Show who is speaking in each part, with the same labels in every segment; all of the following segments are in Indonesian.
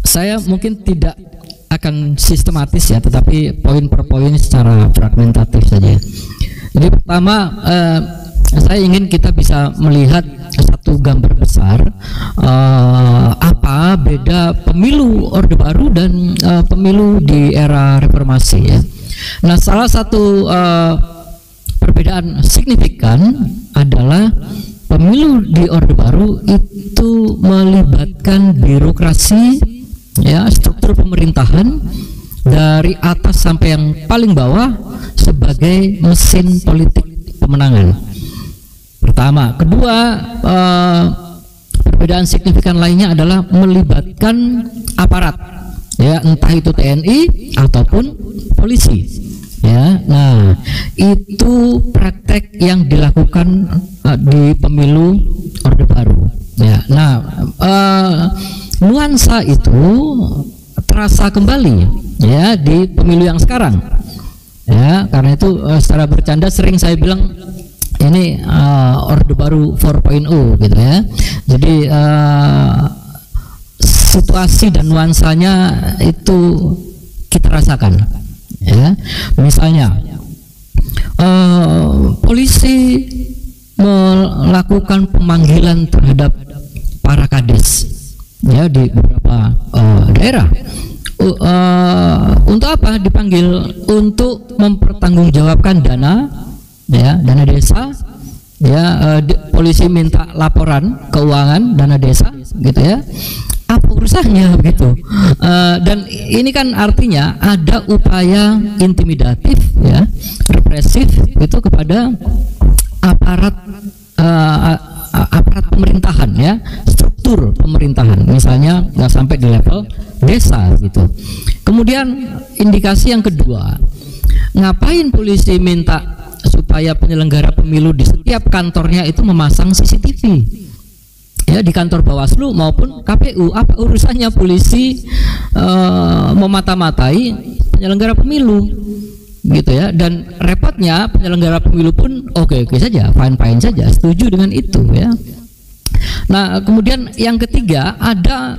Speaker 1: saya mungkin tidak akan sistematis ya, tetapi poin per poin secara fragmentatif saja. Jadi pertama, saya ingin kita bisa melihat satu gambar besar, apa beda pemilu Orde Baru dan pemilu di era reformasi ya. Nah, salah satu perbedaan signifikan adalah pemilu di Orde Baru itu melibatkan birokrasi ya, struktur pemerintahan dari atas sampai yang paling bawah sebagai mesin politik pemenangan. Pertama, kedua, perbedaan signifikan lainnya adalah melibatkan aparat ya, entah itu TNI ataupun polisi ya. Nah, itu praktek yang dilakukan di pemilu Orde Baru ya. Nah, nuansa itu terasa kembali ya di pemilu yang sekarang ya. Karena itu secara bercanda sering saya bilang ini Orde Baru 4.0 gitu ya. Jadi situasi dan nuansanya itu kita rasakan ya. Misalnya polisi melakukan pemanggilan terhadap para kades ya di beberapa daerah. Untuk apa dipanggil? Untuk mempertanggungjawabkan dana ya, dana desa ya. Polisi minta laporan keuangan dana desa gitu ya. Apa urusannya begitu? Dan ini kan artinya ada upaya intimidatif ya, represif itu kepada aparat aparat pemerintahan ya, struktur pemerintahan, misalnya nggak sampai di level desa gitu. Kemudian indikasi yang kedua, ngapain polisi minta supaya penyelenggara pemilu di setiap kantornya itu memasang CCTV ya, di kantor Bawaslu maupun KPU? Apa urusannya polisi memata-matai penyelenggara pemilu gitu ya? Dan repotnya penyelenggara pemilu pun oke saja, fine saja, setuju dengan itu ya. Nah, kemudian yang ketiga ada,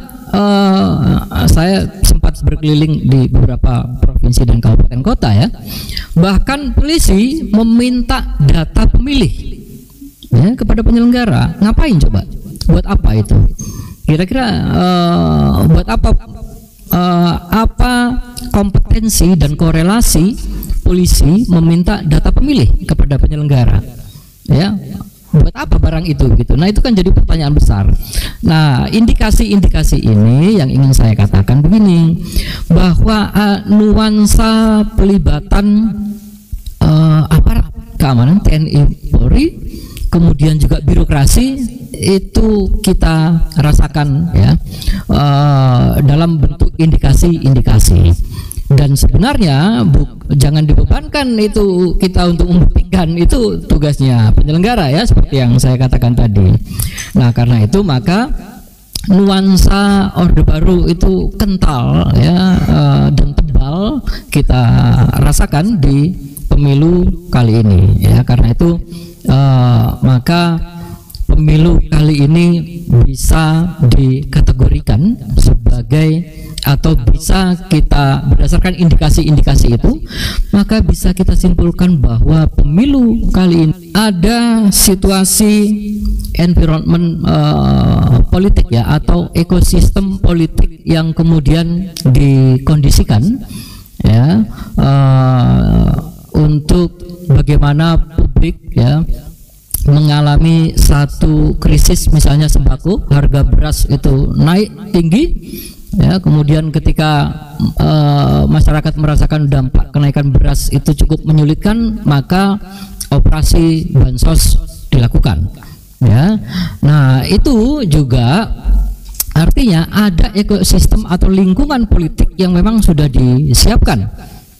Speaker 1: saya sempat berkeliling di beberapa provinsi dan kabupaten kota ya, bahkan polisi meminta data pemilih ya kepada penyelenggara. Ngapain coba? Buat apa itu? Kira-kira buat apa? Apa kompetensi dan korelasi polisi meminta data pemilih kepada penyelenggara ya? Buat apa barang itu gitu? Nah, itu kan jadi pertanyaan besar. Nah, indikasi-indikasi ini yang ingin saya katakan begini, bahwa nuansa pelibatan aparat keamanan TNI Polri, kemudian juga birokrasi, itu kita rasakan ya dalam bentuk indikasi-indikasi. Dan sebenarnya jangan dibebankan itu kita untuk membuktikan, itu tugasnya penyelenggara ya, seperti yang saya katakan tadi. Nah, karena itu maka nuansa Orde Baru itu kental ya, dan tebal kita rasakan di pemilu kali ini ya. Karena itu maka pemilu kali ini bisa dikategorikan sebagai, atau bisa kita berdasarkan indikasi-indikasi itu, maka bisa kita simpulkan bahwa pemilu kali ini ada situasi environment politik ya, atau ekosistem politik yang kemudian dikondisikan ya, untuk bagaimana publik ya mengalami satu krisis, misalnya sembako, harga beras itu naik tinggi ya. Kemudian ketika masyarakat merasakan dampak kenaikan beras itu cukup menyulitkan, maka operasi bansos dilakukan ya. Nah, itu juga artinya ada ekosistem atau lingkungan politik yang memang sudah disiapkan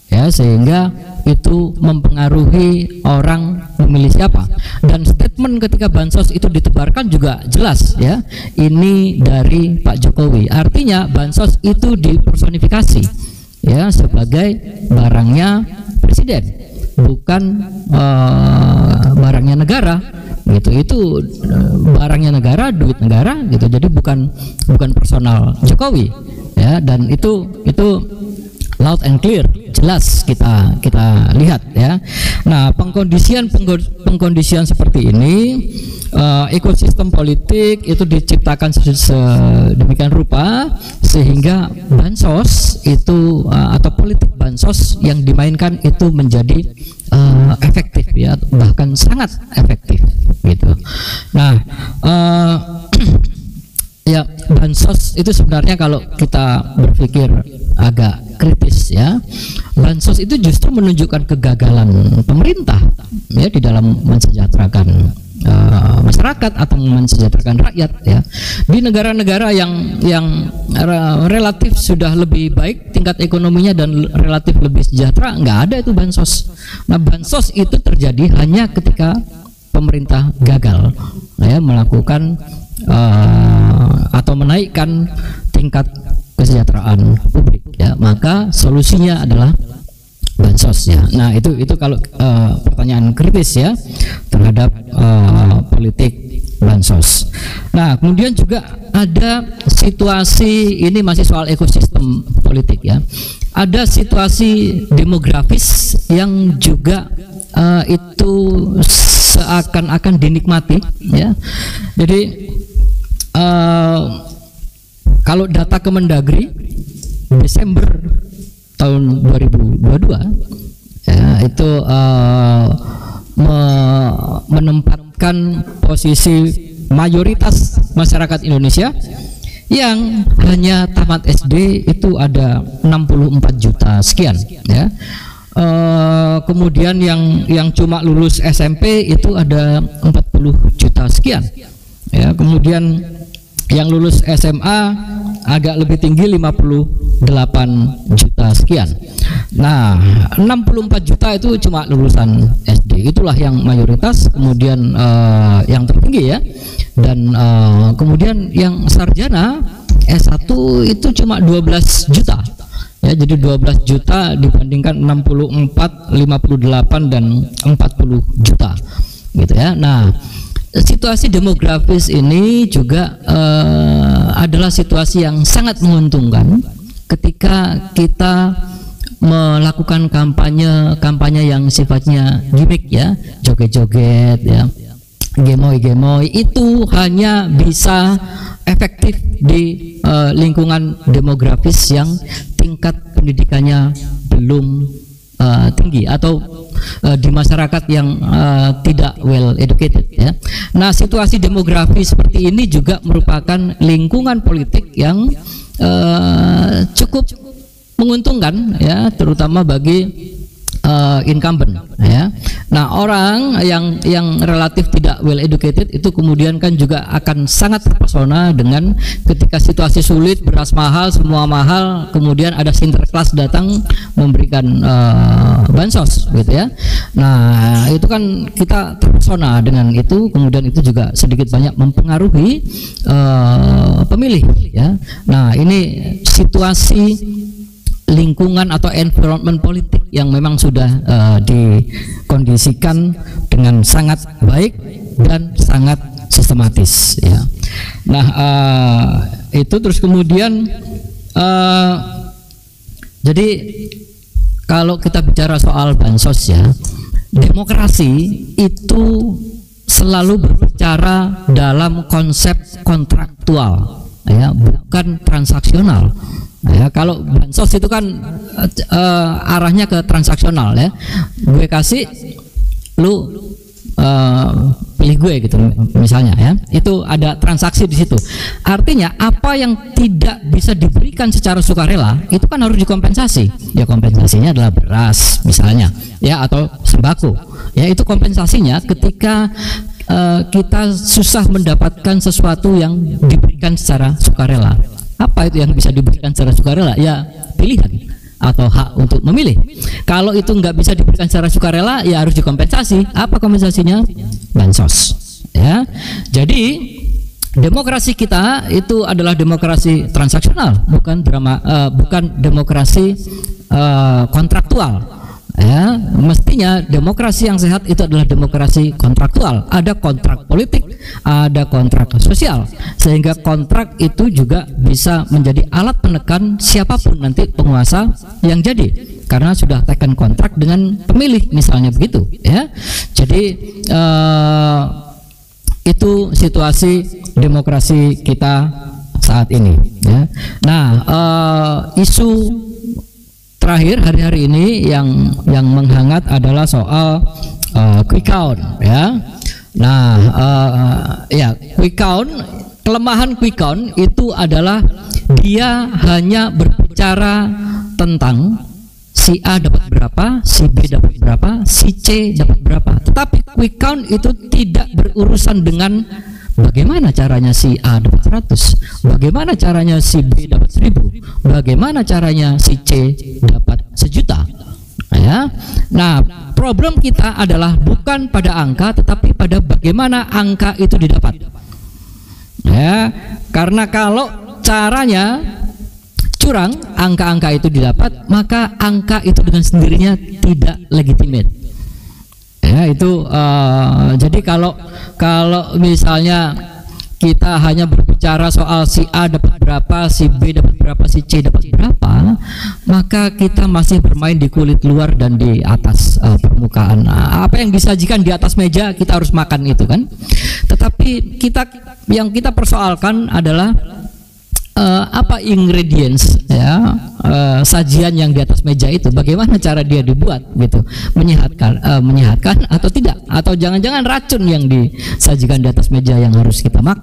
Speaker 1: ya, sehingga itu mempengaruhi orang memilih siapa. Dan statement ketika bansos itu ditebarkan juga jelas ya, ini dari Pak Jokowi. Artinya bansos itu dipersonifikasi ya sebagai barangnya presiden, bukan barangnya negara gitu. Itu barangnya negara, duit negara gitu. Jadi bukan personal Jokowi ya. ya, dan itu loud and clear, jelas kita lihat ya. Nah, pengkondisian seperti ini, ekosistem politik itu diciptakan sedemikian rupa sehingga bansos itu atau politik bansos yang dimainkan itu menjadi efektif ya, bahkan sangat efektif gitu. Nah, ya, bansos itu sebenarnya kalau kita berpikir agak kritis ya, bansos itu justru menunjukkan kegagalan pemerintah ya di dalam mensejahterakan masyarakat atau mensejahterakan rakyat ya. Di negara-negara yang relatif sudah lebih baik tingkat ekonominya dan relatif lebih sejahtera, nggak ada itu bansos. Nah, bansos itu terjadi hanya ketika pemerintah gagal ya melakukan atau menaikkan tingkat kesejahteraan publik ya, maka solusinya adalah bansos ya. Nah, itu kalau pertanyaan kritis ya terhadap politik bansos. Nah, kemudian juga ada situasi, ini masih soal ekosistem politik ya, ada situasi demografis yang juga itu seakan-akan dinikmati ya. Jadi kalau data Kemendagri Desember tahun 2022 ya, itu menempatkan posisi mayoritas masyarakat Indonesia yang hanya tamat SD itu ada 64 juta sekian ya. Kemudian yang cuma lulus SMP itu ada 40 juta sekian ya. Kemudian yang lulus SMA agak lebih tinggi 58 juta sekian. Nah, 64 juta itu cuma lulusan SD, itulah yang mayoritas. Kemudian yang tertinggi ya, dan kemudian yang sarjana S1 itu cuma 12 juta ya. Jadi 12 juta dibandingkan 64, 58 dan 40 juta gitu ya. Nah, situasi demografis ini juga adalah situasi yang sangat menguntungkan ketika kita melakukan kampanye yang sifatnya gimmick ya, joget-joget ya, gemoy-gemoy, itu hanya bisa efektif di lingkungan demografis yang tingkat pendidikannya belum tinggi atau di masyarakat yang tidak well educated ya. Nah, situasi demografi seperti ini juga merupakan lingkungan politik yang cukup menguntungkan ya, terutama bagi incumbent ya. Nah, orang yang relatif tidak well educated itu kemudian kan juga akan sangat terpesona dengan ketika situasi sulit, beras mahal, semua mahal, kemudian ada Sinterklas datang memberikan bansos gitu ya. Nah, itu kan kita terpesona dengan itu, kemudian itu juga sedikit banyak mempengaruhi pemilih ya. Nah, ini situasi lingkungan atau environment politik yang memang sudah dikondisikan dengan sangat baik dan sangat sistematis ya. Nah, itu terus kemudian jadi kalau kita bicara soal bansos ya, demokrasi itu selalu berbicara dalam konsep kontraktual ya, bukan transaksional. Ya, kalau bansos itu kan arahnya ke transaksional ya. Gue kasih, lu pilih gue gitu misalnya ya. Itu ada transaksi di situ. Artinya apa yang tidak bisa diberikan secara sukarela itu kan harus dikompensasi. Ya, kompensasinya adalah beras misalnya ya, atau sembako. Ya, itu kompensasinya ketika kita susah mendapatkan sesuatu yang diberikan secara sukarela. Apa itu yang bisa diberikan secara sukarela? Ya, pilihan atau hak untuk memilih. Kalau itu nggak bisa diberikan secara sukarela, ya harus dikompensasi. Apa kompensasinya? Bansos. Ya, jadi demokrasi kita itu adalah demokrasi transaksional, bukan demokrasi kontraktual. Ya, mestinya demokrasi yang sehat itu adalah demokrasi kontraktual. Ada kontrak politik, ada kontrak sosial, sehingga kontrak itu juga bisa menjadi alat penekan siapapun nanti penguasa yang jadi, karena sudah tekan kontrak dengan pemilih misalnya begitu ya. Jadi itu situasi demokrasi kita saat ini ya. Nah, isu terakhir hari-hari ini yang menghangat adalah soal quick count ya. Nah, ya quick count, kelemahan quick count itu adalah dia hanya berbicara tentang si A dapat berapa, si B dapat berapa, si C dapat berapa. Tetapi quick count itu tidak berurusan dengan bagaimana caranya si A dapat 100, bagaimana caranya si B dapat 1000, bagaimana caranya si C dapat 1.000.000 ya. Nah, problem kita adalah bukan pada angka, tetapi pada bagaimana angka itu didapat ya. Karena kalau caranya curang, angka-angka itu didapat, maka angka itu dengan sendirinya tidak legitimate ya. Itu jadi kalau misalnya kita hanya berbicara soal si A dapat berapa, si B dapat berapa, si C dapat berapa, maka kita masih bermain di kulit luar dan di atas permukaan. Apa yang disajikan di atas meja kita harus makan itu kan. Tetapi yang kita persoalkan adalah apa ingredients ya, sajian yang di atas meja itu, bagaimana cara dia dibuat gitu, menyehatkan atau tidak, atau jangan-jangan racun yang disajikan di atas meja yang harus kita makan.